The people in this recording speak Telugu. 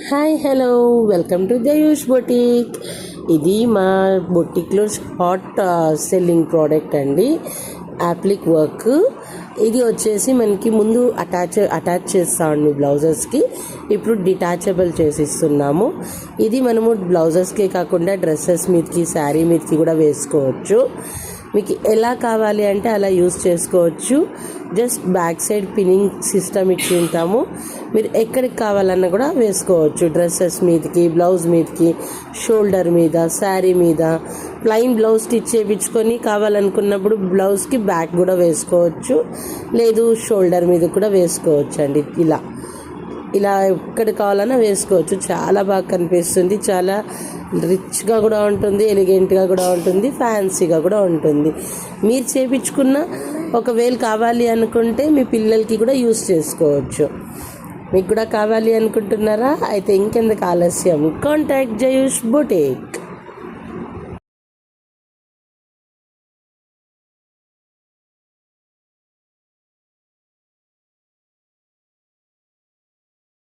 Hi hello welcome to Jayush boutique. ఇది మా బొటిక్లో హాట్ సెల్లింగ్ ప్రోడక్ట్ అండి, యాప్లిక్ వర్క్. ఇది వచ్చేసి మనకి ముందు అటాచ్ చేస్తామండి బ్లౌజెస్కి, ఇప్పుడు డిటాచబుల్ చేసిస్తున్నాము. ఇది మనము బ్లౌజెస్కే కాకుండా డ్రెస్సెస్ మీదకి, శారీ మీదకి కూడా వేసుకోవచ్చు. మీకు ఎలా కావాలి అంటే అలా యూస్ చేసుకోవచ్చు. Just back side pinning system ఇచ్చి ఉంటాము, మీరు ఎక్కడికి కావాలన్నా కూడా వేసుకోవచ్చు. డ్రెస్సెస్ మీదకి, బ్లౌజ్ మీదకి, షోల్డర్ మీద, శారీ మీద. ప్లెయిన్ బ్లౌజ్ స్టిచ్ చేయించుకొని కావాలనుకున్నప్పుడు బ్లౌజ్కి బ్యాక్ కూడా వేసుకోవచ్చు, లేదు షోల్డర్ మీద కూడా వేసుకోవచ్చు అండి. ఇలా ఎక్కడ కావాలన్నా వేసుకోవచ్చు. చాలా బాగా కనిపిస్తుంది, చాలా రిచ్గా కూడా ఉంటుంది, ఎలిగెంట్గా కూడా ఉంటుంది, ఫ్యాన్సీగా కూడా ఉంటుంది. మీరు చేయించుకున్న ఒకవేళ కావాలి అనుకుంటే మీ పిల్లలకి కూడా యూస్ చేసుకోవచ్చు. మీకు కూడా కావాలి అనుకుంటున్నారా? అయితే ఇంకెందుకు ఆలస్యం, కాంటాక్ట్ జయూష్ బొటిక్.